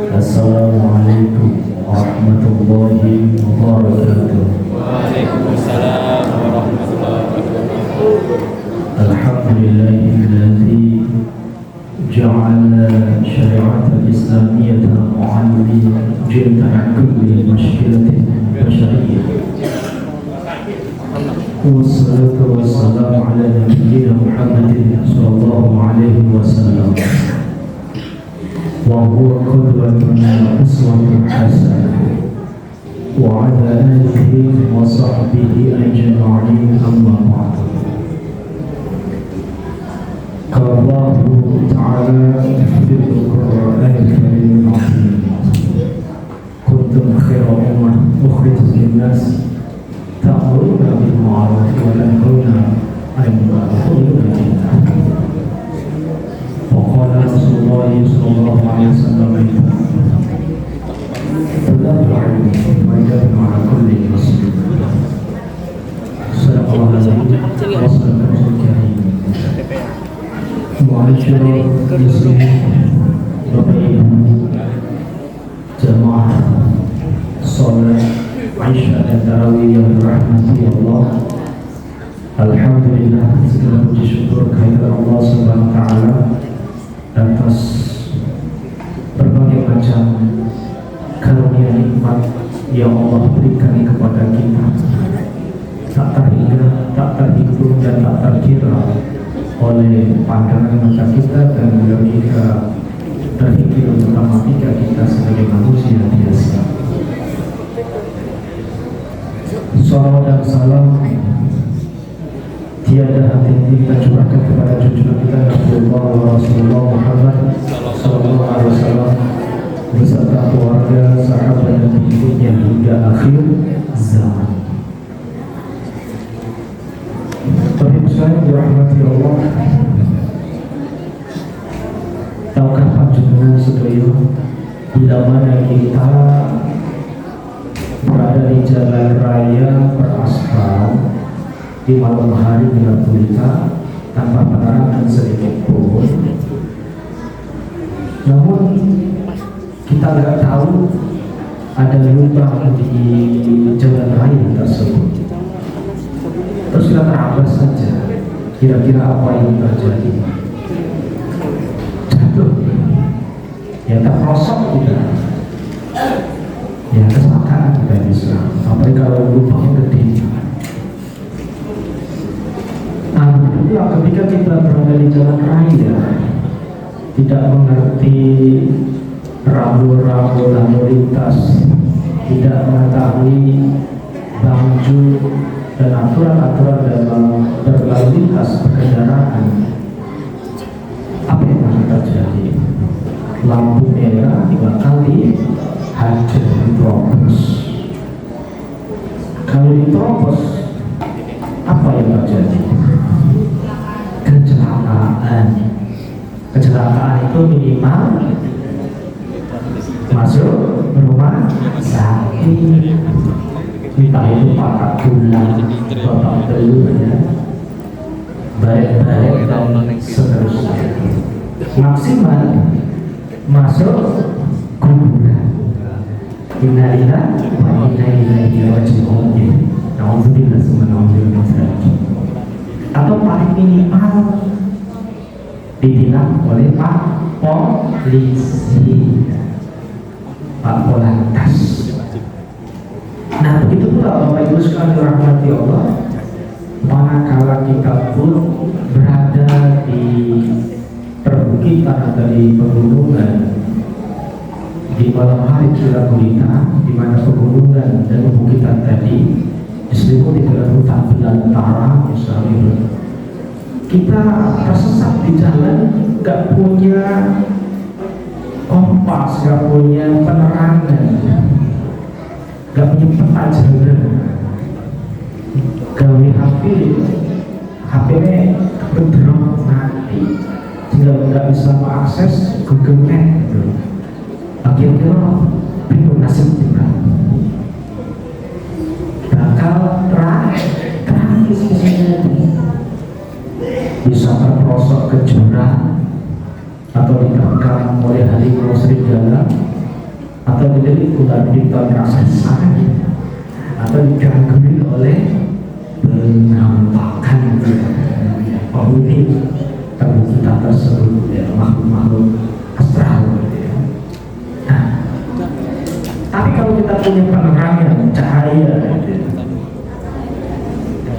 Assalamualaikum warahmatullahi wabarakatuh. Waalaikumsalam warahmatullahi wabarakatuh. Alhamdulillahilladzi ja'ala syari'atal islamiyyata mu'allimatan kulli mushkilatin basyariyyah. Wassalatu wassalamu ala nabiyyina Muhammadin sallallahu alaihi wasallam. وهو قدوتنا أسوة حسنة وعلى آله وصحبه أجمعين أما بعد. قال الله تعالى في القرآن الكريم العظيم كنتم خير أمة أخرجت للناس تأمرون بالمعروف وتنهون عن المنكر وقال رسول الله صلى الله عليه وسلم طلاب العلم وجب على كل مسلم. صدق الله العظيم وصدق رسول الكريم. Ma'asyiral muslimin, Bapak Ibu jamaah salat Isya dan Tarawih yang dirahmati Allah. Alhamdulillah, segala puji syukur kehadirat Allah Subhanahu wa taala atas berbagai macam karunia nikmat yang Allah berikan kepada kita, tak terhingga, tak terhitung dan tak terkira oleh pandangan mata kita dan logika berpikir matematika kita sebagai manusia biasa. Salawat dan salam tiada henti kita curahkan kepada junjungan kita Rasulullah Muhammad sallallahu alaihi wasallam beserta keluarga, sahabat dan pengikutnya hingga akhir zaman. Bapak sekalian dirahmati Allah, tahukah panjenengan sedaya bila mana kita berada di jalan raya beraspal di malam hari gelap gulita tanpa penerangan sedikit pun, namun kita tidak tahu ada lubang di jalan raya tersebut. Terus kita terabas saja, kira-kira apa yang terjadi? Jatuh, ya terprosok kita, ya kecelakaan kita bisa. Apalagi kalau lubangnya gede. Ya, ketika kita berada di jalan raya, tidak mengerti rambu-rambu lalu lintas, tidak mengetahui bangju dan aturan-aturan dalam berlalu lintas kendaraan, apa yang akan terjadi? Lampu merah 2 kali hadir diterobos. Kalau diterobos, apa yang terjadi? Kecelakaan itu minimal masuk rumah sakit, entah itu patah tulang, babak belur, ya, baik-baik dan seterusnya. Maksimal masuk kuburan. Innalillahi wa inna ilaihi raji'un. Nauzubillah summa nauzubillah. Atau paling minimal ditilang oleh Pak Polisi, Pak Polantas. Nah, begitu pula Bapak Ibu sekalian dirahmati Allah, manakala kita pun berada di perbukitan atau di pegunungan di malam hari gelap gulita, di mana pegunungan dan perbukitan tadi diselimuti dengan hutan belantara misalnya, kita tersesat di jalan, gak punya kompas, gak punya penerangan, gak punya peta jalan, gawe HP-nya berdrop mati, sehingga gak bisa mengakses Google Map. Akhirnya bingung nasib kita, bakal tragis bisa terprosok ke jurang atau diterkam oleh harimau serigala atau dililit ular piton raksasa, atau digangguin oleh penampakan penghuni tubuh kita tersebut, ya, makhluk-makhluk astral, ya. Nah, tapi kalau kita punya penerangan cahaya, ya,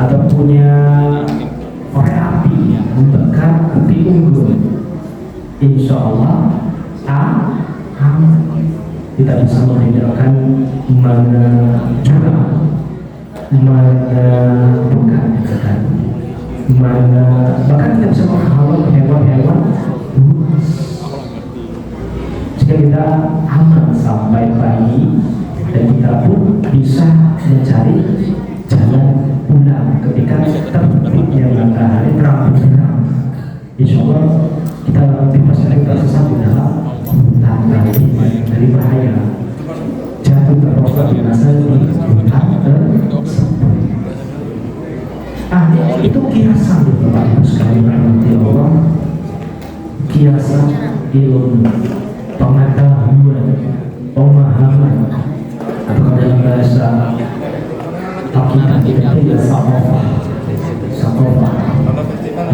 atau punya korek api membakar api unggun, insya Allah aman. Kita bisa menghindarkan mana curang, mana bukan, mana bahkan kita bisa menghalau hewan-hewan buas, jika kita aman sampai pagi, dan kita pun bisa mencari jalan pulang ketika terbitnya matahari terang benderang. Insya Allah kita bebas dari tersesat di dalam hutan dari bahaya jatuh terperosok binasa di hutan tersebut. Itu kiasan Bapak Ibu sekalian rahmati Allah, kiasan ilmu, pengetahuan, pemahaman, atau dalam bahasa hakikat itu sakofah,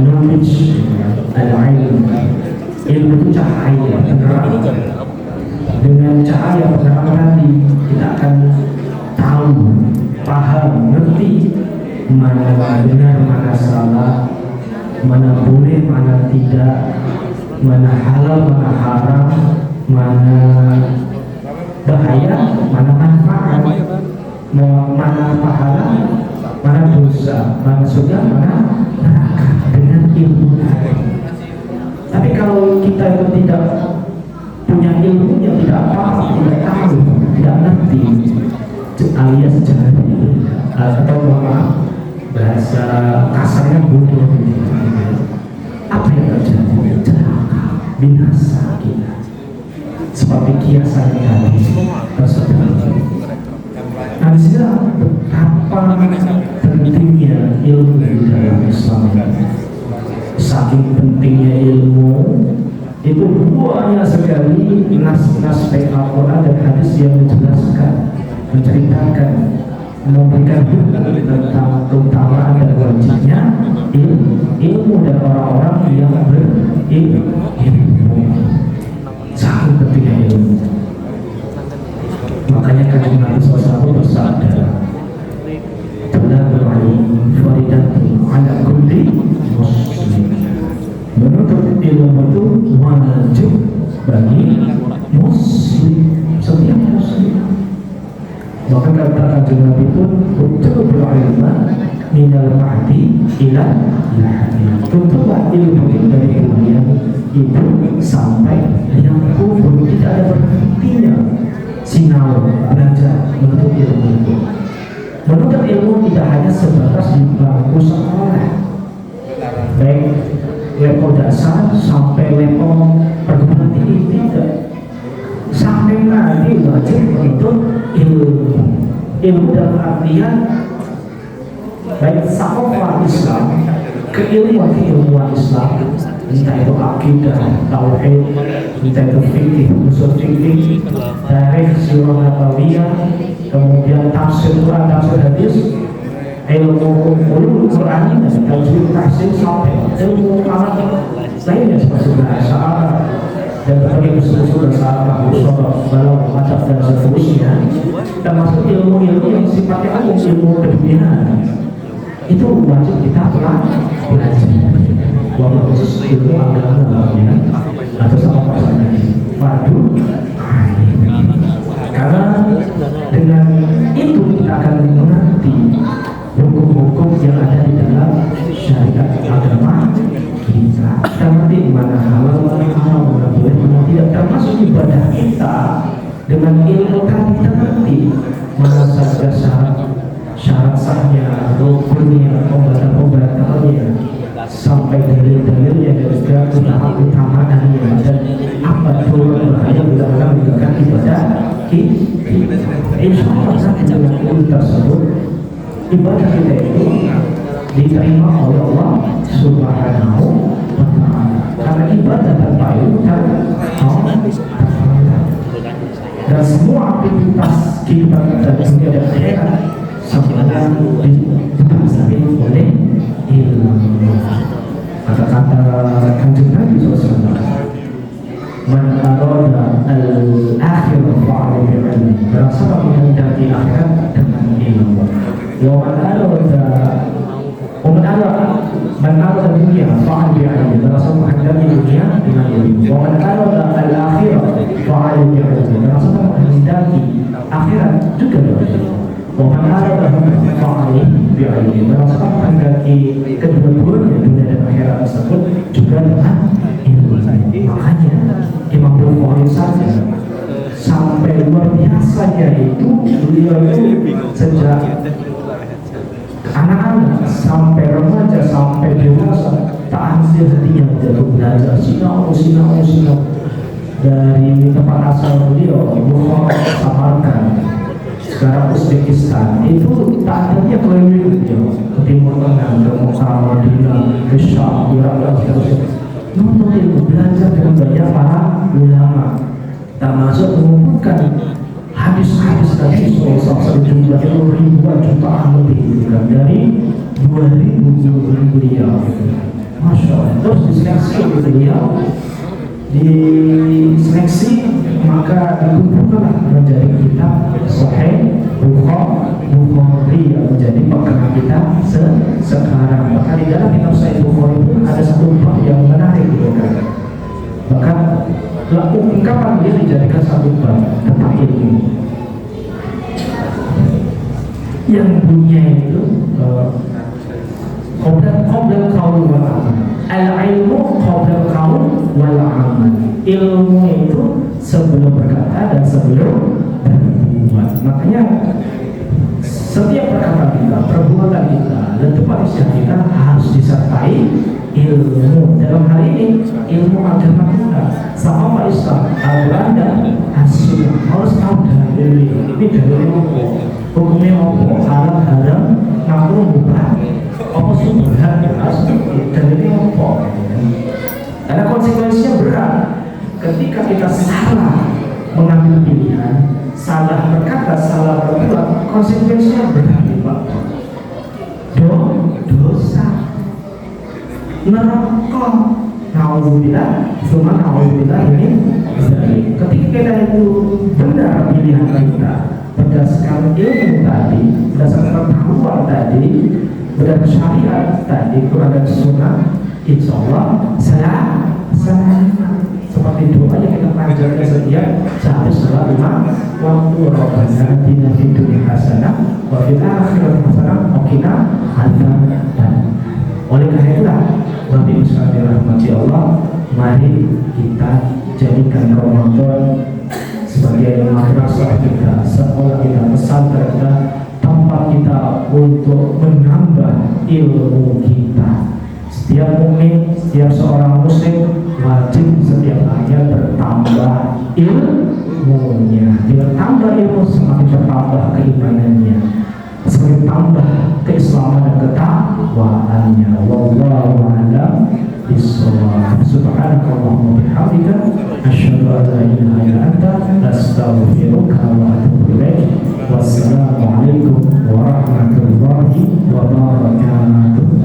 knowledge, ilmu itu cahaya penerang. Dengan cahaya penerang tadi kita akan tahu, paham, ngerti mana benar, mana salah, mana boleh, mana tidak, mana halal, mana haram, mana bahaya, mana manfaat, mana pahala, mana dosa, mana surga, mana neraka, dengan ilmu. Tapi kalau kita itu tidak punya ilmunya, tidak paham, tidak tahu, tidak ngerti, alias jahil, atau bahasa kasarnya bodoh, apa yang terjadi? Celaka, binasa kita, seperti kiasan tadi tersebut. Nah, disini betapa pentingnya ilmu di dalam Islam ini. Saking pentingnya ilmu itu banyak sekali nas-nas Al-Quran dan hadis yang menjelaskan, menceritakan, memberikan hukum tentang keutamaan dan wajibnya ilmu dan orang-orang yang berilmu. Saking pentingnya ilmu. Makanya Kanjeng Nabi SAW bersabda, "Talabul ilmi faridatun 'ala kulli muslim." Menuntut ilmu itu wajib bagi muslim, setiap muslim. Bahkan kata Kanjeng Nabi pun, "Utlubul ilma minal mahdi ila lahdi." Tuntutlah ilmu dari kalian ibu sampai yang kubur, tidak ada berhentinya sinau belajar menuntut ilmu. Menuntut ilmu tidak hanya sebatas di bangku sekolah, baik level dasar sampai level perguruan tinggi, tidak. Sampai nanti wajib menuntut ilmu. Ilmu dalam artian baik sakofah Islam, keilmuan Islam, entah itu akidah, tauhid, entah itu fikih, usul fikih, tarikh, sirah nabawiyah, kemudian tafsir Quran, tafsir hadis, ilmu ulumul Quran, tajwid, tahsin, sampai ilmu alat lainnya seperti bahasa Arab dan berbagai usul-usul bahasa Arab, balau, adab dan seterusnya, termasuk ilmu-ilmu yang sifatnya umum, ilmu keduniaan, itu wajib kita belajar. Walaupun khusus ilmu agama atau sama pasangan fardu ain. Karena dengan itu kita akan mengerti hukum-hukum yang ada di dalam syariat agama kita. Kita ngerti mana halal, mana haram, mana boleh, mana tidak. Termasuk ibadah kita dengan ilmu kan kita ngerti mana saja syarat sahnya, rukunnya, pembatalannya, sampai dalil-dalilnya, dan juga keutamaannya, dan apa itu bahaya dalam menegakkan ibadah kita. Insya Allah dengan ilmu tersebut ibadah kita itu diterima oleh Allah Subhanahu wa Ta'ala. Karena ibadah tanpa ilmu kan dan semua aktivitas kita dari dunia dan akhirat sebenarnya didasari oleh ilmu. Kata-kata Kanjeng Nabi SAW, man arada al-akhir fa'ala bi'ilmi, barang siapa menghendaki akhirat dengan ilmu. Wa man arada dunia fa'ala bi'ilmi, barang siapa menghendaki dunia dengan ilmu. Wa man arada al-akhir fa'ala bi'ilmi, barang siapa menghendaki akhirat juga dengan ilmu. Wa man arada fa'ala bi'ilmi, barang siapa menghendaki kedua-duanya dunia dan akhirat tersebut juga dengan ilmu. Makanya Imam Bukhari saja sampai luar biasanya itu beliau itu sejak anak-anak sampai remaja sampai dewasa tak henti-hentinya untuk belajar sinau dari tempat asal beliau Bukhara Samarkand sekarang Uzbekistan itu tak hentinya keliling beliau ke Timur Tengah, ke Mekah, Madinah, ke Syam, Irak dan seterusnya. Untuk ilmu, belajar dengan banyak para ulama, termasuk mengumpulkan hadis-hadis Nabi SAW jumlahnya ribuan jutaan lebih dari 2000 guru beliau. Masya Allah. Terus diseleksi beliau, diseleksi maka dikumpulkan menjadi kitab Sahih Bukhari yang menjadi pegangan kita sekarang. Maka di dalam kitab Sahih Bukhari itu ada satu bab yang menarik kan. Bahkan ungkapan dia dijadikan satu bab tentang ilmu yang bunyinya itu qabla qaul wal amal. Al-ilmu qabla qaul wal amal. Ilmu itu sebelum berkata dan sebelum berbuat. Makanya setiap perkataan kita, perbuatan kita, dan manusia kita harus disertai ilmu. Dalam hal ini ilmu agama kita sama Pak Islam, Al-Quran dan As-Sunnah. Harus tahu dalil ini dalil apa, hukumnya apa, halal haram, makruh mubah, apa subhan, harus dalilnya apa. Karena konsekuensinya berat ketika kita salah mengambil pilihan, salah berkata, salah berbuat, konsekuensinya berat, Pak. Dosa, neraka, naudzubillah, cuma naudzubillah ini. Ketika kita itu benar pilihan kita berdasarkan ilmu tadi, berdasarkan pengetahuan tadi, berdasarkan syariat tadi, Quran dan Sunnah, insya Allah salah. Seperti doa yang kita panjatkan setiap saat sholat lima waktu. Rabbana atina fid dunya hasanah wa fil akhirati hasanah wa qina adzabannar. Oleh karena itulah Bapak Ibu sekalian dirahmati Allah, mari kita jadikan Ramadan sebagai madrasah kita, sekolah kita, pesantren kita, tempat kita untuk menambah ilmu kita. Setiap mukmin, setiap seorang muslim wajib setiap harinya bertambah ilmunya. Bila tambah ilmu, semakin bertambah keimanannya, semakin tambah keislaman dan ketakwaannya. Wallahu a'lam bishawab. Subhanakallahumma bihamdika asyhadu an la ilaha illa anta astaghfiruka wa atubu ilaik. Wassalamualaikum warahmatullahi wabarakatuh.